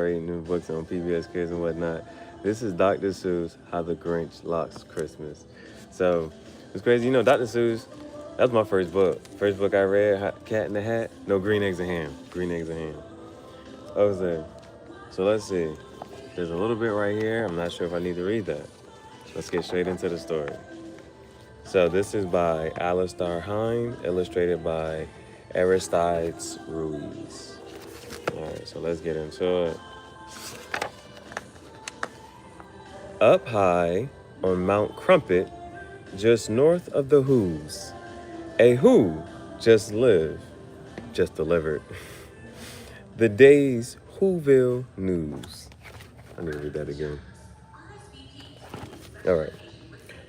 reading new books on PBS Kids and whatnot. This is Dr. Seuss, How the Grinch Lost Christmas. So it's crazy. Dr. Seuss, that was my first book. First book I read, Cat in the Hat. No, Green Eggs and Ham. Green Eggs and Ham. I was there. So let's see. There's a little bit right here. I'm not sure if I need to read that. Let's get straight into the story. So this is by Alistair Hine, illustrated by Aristides Ruiz. All right, so let's get into it. Up high on Mount Crumpet, just north of the Who's, a Who just delivered. The day's Whoville news. I need to read that again. All right.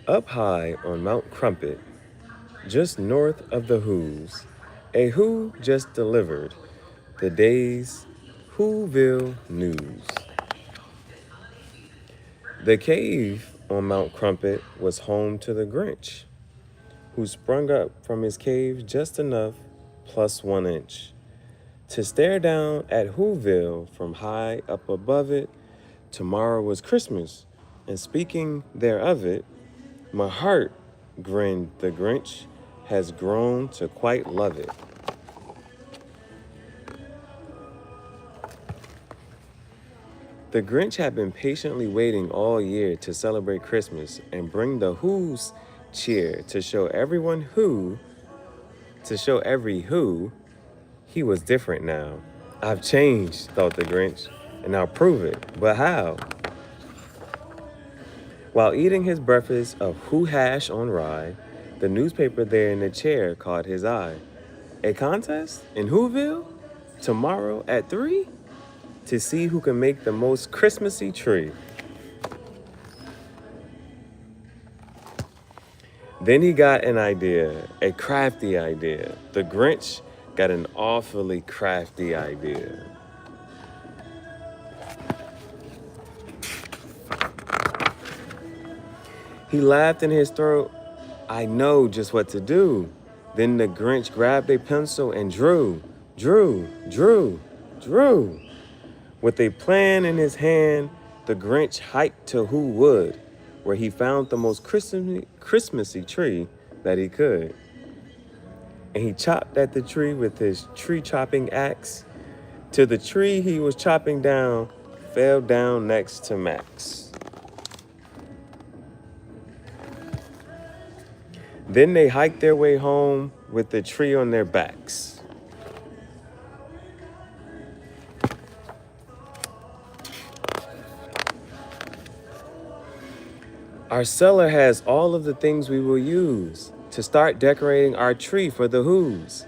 Up high on Mount Crumpet, just north of the Who's, a Who just delivered the day's Whoville news. The cave on Mount Crumpet was home to the Grinch, who sprung up from his cave just enough, plus 1 inch, to stare down at Whoville from high up above it. Tomorrow was Christmas, and speaking thereof it, my heart, grinned the Grinch, has grown to quite love it. The Grinch had been patiently waiting all year to celebrate Christmas and bring the Who's cheer to show every Who, he was different now. I've changed, thought the Grinch, and I'll prove it. But how? While eating his breakfast of Who hash on rye, the newspaper there in the chair caught his eye. A contest in Whoville? Tomorrow at 3? To see who can make the most Christmassy tree. Then he got an idea, a crafty idea. The Grinch got an awfully crafty idea. He laughed in his throat. I know just what to do. Then the Grinch grabbed a pencil and drew. With a plan in his hand, the Grinch hiked to Who Wood, where he found the most Christmassy tree that he could. And he chopped at the tree with his tree-chopping axe, till the tree he was chopping down fell down next to Max. Then they hiked their way home with the tree on their backs. Our cellar has all of the things we will use to start decorating our tree for the Who's.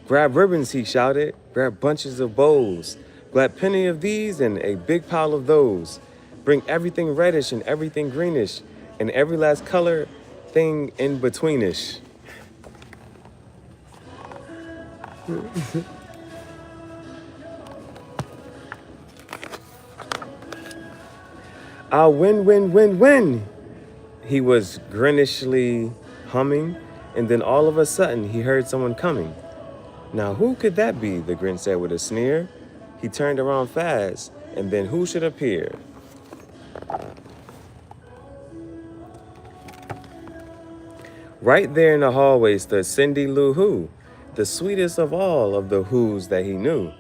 Grab ribbons, he shouted. Grab bunches of bows. Grab plenty of these and a big pile of those. Bring everything reddish and everything greenish and every last color thing in betweenish. I'll win. He was grinishly humming, and then all of a sudden he heard someone coming. Now who could that be? The Grinch said with a sneer. He turned around fast, and then who should appear? Right there in the hallway stood Cindy Lou Who, the sweetest of all of the Who's that he knew.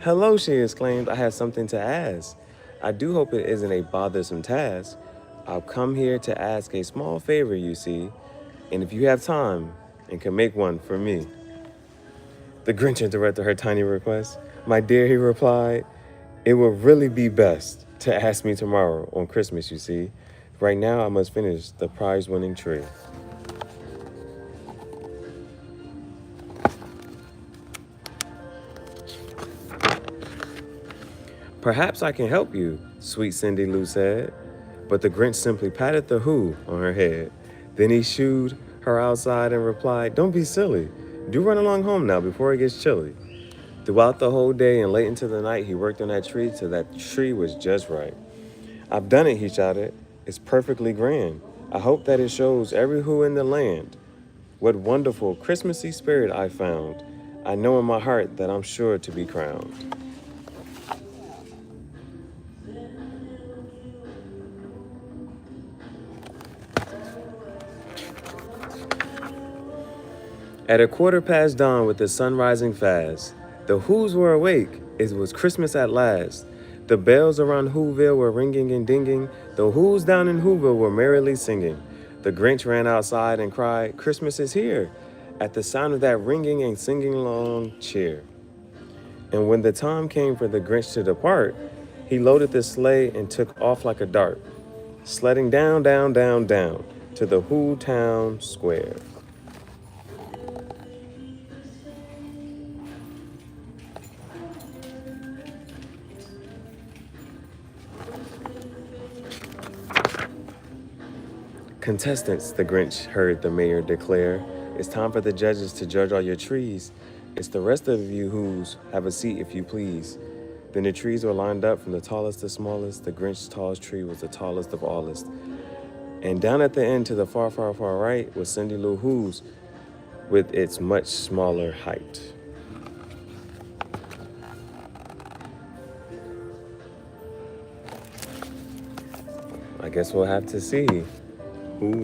Hello, she exclaimed. I have something to ask. I do hope it isn't a bothersome task. I've come here to ask a small favor, you see, and if you have time and can make one for me. The Grinch interrupted her tiny request. My dear, he replied, it will really be best to ask me tomorrow on Christmas, you see. Right now, I must finish the prize-winning tree. Perhaps I can help you, sweet Cindy Lou said. But the Grinch simply patted the Who on her head. Then he shooed her outside and replied, don't be silly. Do run along home now before it gets chilly. Throughout the whole day and late into the night, he worked on that tree till that tree was just right. I've done it, he shouted. It's perfectly grand. I hope that it shows every Who in the land what wonderful Christmassy spirit I found. I know in my heart that I'm sure to be crowned. At a quarter past dawn with the sun rising fast, the Who's were awake. It was Christmas at last. The bells around Whoville were ringing and dinging. The Who's down in Whoville were merrily singing. The Grinch ran outside and cried, "Christmas is here!" At the sound of that ringing and singing long cheer. And when the time came for the Grinch to depart, he loaded the sleigh and took off like a dart, sledding down, down, down, down to the Who Town Square. Contestants, the Grinch heard the mayor declare, it's time for the judges to judge all your trees. It's the rest of you who's have a seat if you please. Then the trees were lined up from the tallest to smallest. The Grinch's tallest tree was the tallest of allest. And down at the end to the far, far, far right was Cindy Lou Who's with its much smaller height. I guess we'll have to see who won.